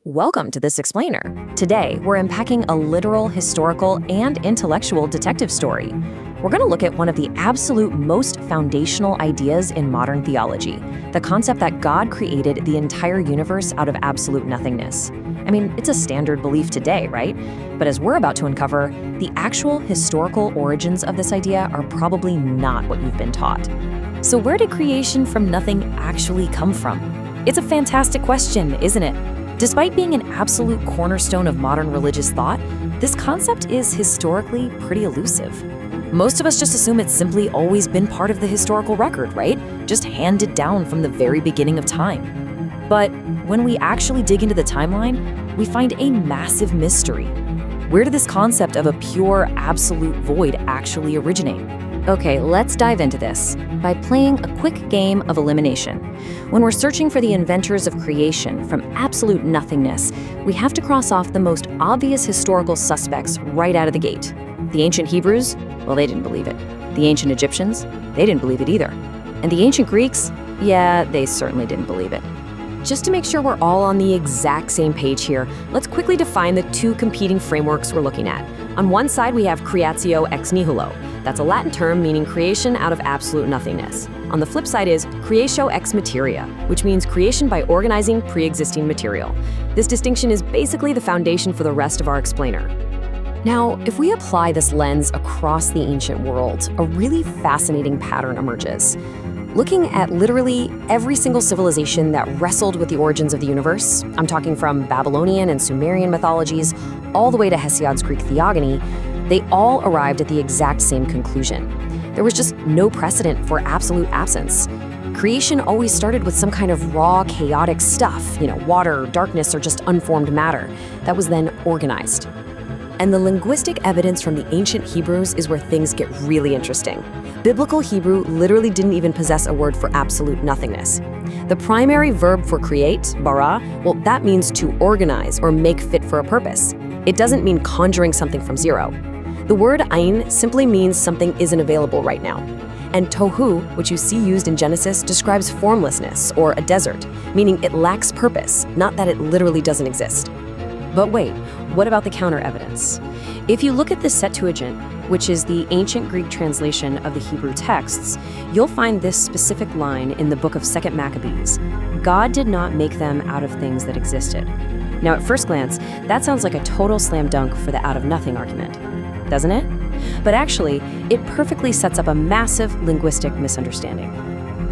Welcome to This Explainer. Today, we're unpacking a literal, historical, and intellectual detective story. We're going to look at one of the absolute most foundational ideas in modern theology, the concept that God created the entire universe out of absolute nothingness. I mean, it's a standard belief today, right? But as we're about to uncover, the actual historical origins of this idea are probably not what you've been taught. So where did creation from nothing actually come from? It's a fantastic question, isn't it? Despite being an absolute cornerstone of modern religious thought, this concept is historically pretty elusive. Most of us just assume it's simply always been part of the historical record, right? Just handed down from the very beginning of time. But when we actually dig into the timeline, we find a massive mystery. Where did this concept of a pure, absolute void actually originate? Okay, let's dive into this by playing a quick game of elimination. When we're searching for the inventors of creation from absolute nothingness, we have to cross off the most obvious historical suspects right out of the gate. The ancient Hebrews? Well, they didn't believe it. The ancient Egyptians? They didn't believe it either. And the ancient Greeks? Yeah, they certainly didn't believe it. Just to make sure we're all on the exact same page here, let's quickly define the two competing frameworks we're looking at. On one side, we have creatio ex nihilo. That's a Latin term meaning creation out of absolute nothingness. On the flip side is creatio ex materia, which means creation by organizing pre-existing material. This distinction is basically the foundation for the rest of our explainer. Now, if we apply this lens across the ancient world, a really fascinating pattern emerges. Looking at literally every single civilization that wrestled with the origins of the universe, I'm talking from Babylonian and Sumerian mythologies all the way to Hesiod's Greek theogony, they all arrived at the exact same conclusion. There was just no precedent for absolute absence. Creation always started with some kind of raw, chaotic stuff, water, darkness, or just unformed matter, that was then organized. And the linguistic evidence from the ancient Hebrews is where things get really interesting. Biblical Hebrew literally didn't even possess a word for absolute nothingness. The primary verb for create, bara, well, that means to organize or make fit for a purpose. It doesn't mean conjuring something from zero. The word ain simply means something isn't available right now. And tohu, which you see used in Genesis, describes formlessness or a desert, meaning it lacks purpose, not that it literally doesn't exist. But wait, what about the counter evidence? If you look at the Septuagint, which is the ancient Greek translation of the Hebrew texts, you'll find this specific line in the book of 2 Maccabees. God did not make them out of things that existed. Now, at first glance, that sounds like a total slam dunk for the out of nothing argument, doesn't it? But actually, it perfectly sets up a massive linguistic misunderstanding.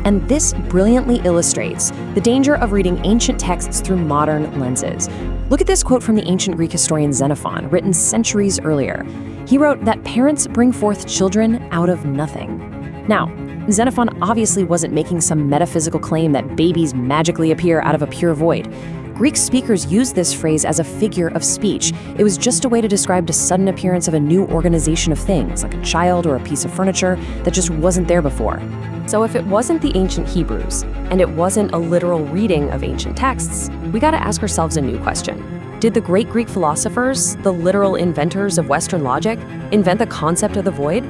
And this brilliantly illustrates the danger of reading ancient texts through modern lenses. Look at this quote from the ancient Greek historian Xenophon, written centuries earlier. He wrote that parents bring forth children out of nothing. Now, Xenophon obviously wasn't making some metaphysical claim that babies magically appear out of a pure void. Greek speakers used this phrase as a figure of speech. It was just a way to describe the sudden appearance of a new organization of things, like a child or a piece of furniture that just wasn't there before. So if it wasn't the ancient Hebrews, and it wasn't a literal reading of ancient texts, we gotta ask ourselves a new question. Did the great Greek philosophers, the literal inventors of Western logic, invent the concept of the void?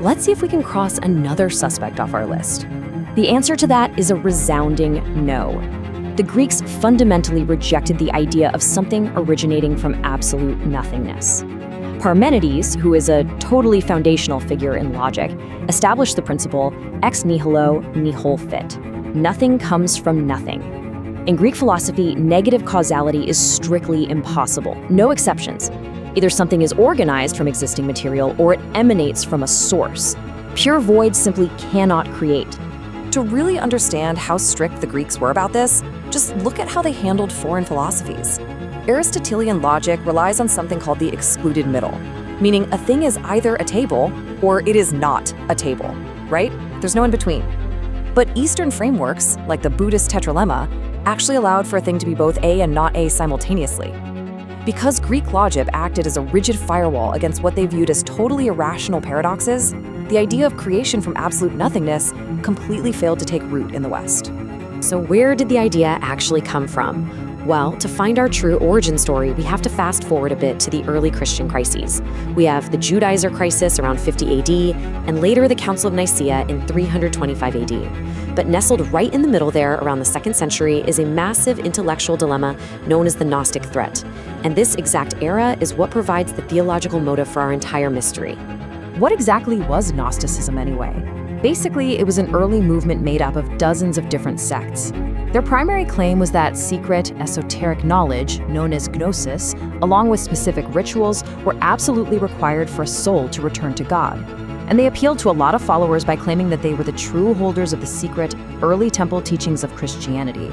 Let's see if we can cross another suspect off our list. The answer to that is a resounding no. The Greeks fundamentally rejected the idea of something originating from absolute nothingness. Parmenides, who is a totally foundational figure in logic, established the principle ex nihilo nihil fit. Nothing comes from nothing. In Greek philosophy, negative causality is strictly impossible, no exceptions. Either something is organized from existing material or it emanates from a source. Pure void simply cannot create. To really understand how strict the Greeks were about this, just look at how they handled foreign philosophies. Aristotelian logic relies on something called the excluded middle, meaning a thing is either a table or it is not a table, right? There's no in between. But Eastern frameworks, like the Buddhist tetralemma, actually allowed for a thing to be both A and not A simultaneously. Because Greek logic acted as a rigid firewall against what they viewed as totally irrational paradoxes, the idea of creation from absolute nothingness completely failed to take root in the West. So where did the idea actually come from? Well, to find our true origin story, we have to fast forward a bit to the early Christian crises. We have the Judaizer crisis around 50 AD, and later the Council of Nicaea in 325 AD. But nestled right in the middle there, around the 2nd century, is a massive intellectual dilemma known as the Gnostic threat. And this exact era is what provides the theological motive for our entire mystery. What exactly was Gnosticism anyway? Basically, it was an early movement made up of dozens of different sects. Their primary claim was that secret, esoteric knowledge, known as gnosis, along with specific rituals, were absolutely required for a soul to return to God. And they appealed to a lot of followers by claiming that they were the true holders of the secret, early temple teachings of Christianity.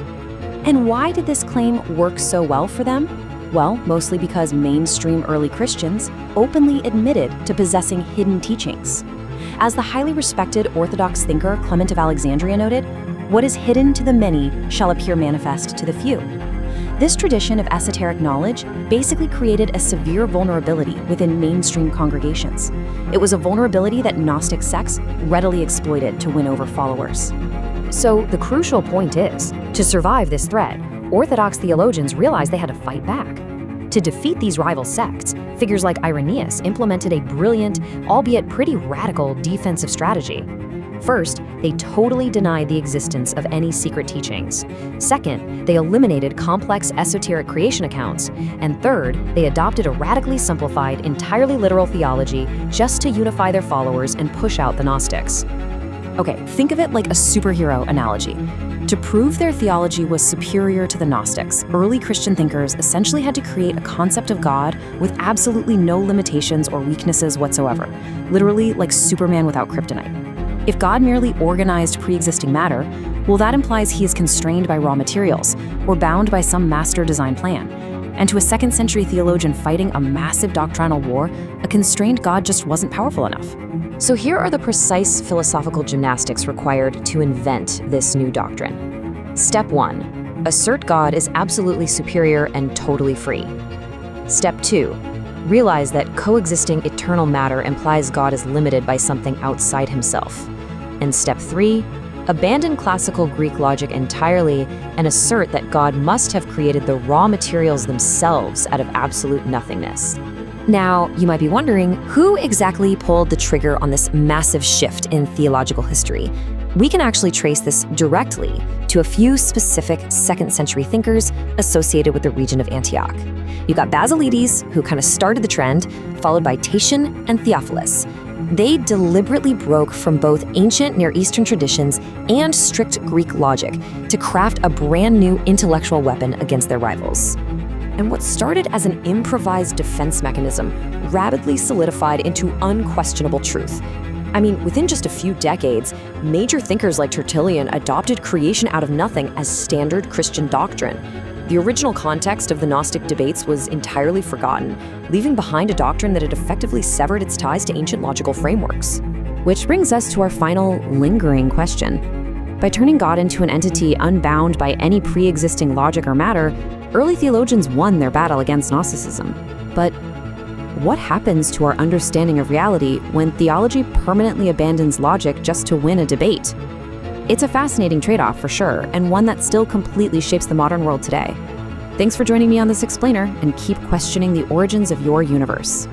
And why did this claim work so well for them? Well, mostly because mainstream early Christians openly admitted to possessing hidden teachings. As the highly respected Orthodox thinker Clement of Alexandria noted, "What is hidden to the many shall appear manifest to the few." This tradition of esoteric knowledge basically created a severe vulnerability within mainstream congregations. It was a vulnerability that Gnostic sects readily exploited to win over followers. So the crucial point is, to survive this threat, Orthodox theologians realized they had to fight back. To defeat these rival sects, figures like Irenaeus implemented a brilliant, albeit pretty radical, defensive strategy. First, they totally denied the existence of any secret teachings. Second, they eliminated complex esoteric creation accounts. And third, they adopted a radically simplified, entirely literal theology just to unify their followers and push out the Gnostics. Okay, think of it like a superhero analogy. To prove their theology was superior to the Gnostics, early Christian thinkers essentially had to create a concept of God with absolutely no limitations or weaknesses whatsoever, literally like Superman without kryptonite. If God merely organized pre-existing matter, well, that implies he is constrained by raw materials or bound by some master design plan. And to a 2nd century theologian fighting a massive doctrinal war, a constrained God just wasn't powerful enough. So here are the precise philosophical gymnastics required to invent this new doctrine. Step 1. Assert God is absolutely superior and totally free. Step 2. Realize that coexisting eternal matter implies God is limited by something outside himself. And step 3. Abandon classical Greek logic entirely and assert that God must have created the raw materials themselves out of absolute nothingness. Now, you might be wondering, who exactly pulled the trigger on this massive shift in theological history? We can actually trace this directly to a few specific 2nd century thinkers associated with the region of Antioch. You got Basilides, who kind of started the trend, followed by Tatian and Theophilus. They deliberately broke from both ancient Near Eastern traditions and strict Greek logic to craft a brand new intellectual weapon against their rivals. And what started as an improvised defense mechanism rapidly solidified into unquestionable truth. I mean, within just a few decades, major thinkers like Tertullian adopted creation out of nothing as standard Christian doctrine. The original context of the Gnostic debates was entirely forgotten, leaving behind a doctrine that had effectively severed its ties to ancient logical frameworks. Which brings us to our final lingering question. By turning God into an entity unbound by any pre-existing logic or matter, early theologians won their battle against Gnosticism. But what happens to our understanding of reality when theology permanently abandons logic just to win a debate? It's a fascinating trade-off for sure, and one that still completely shapes the modern world today. Thanks for joining me on this explainer, and keep questioning the origins of your universe.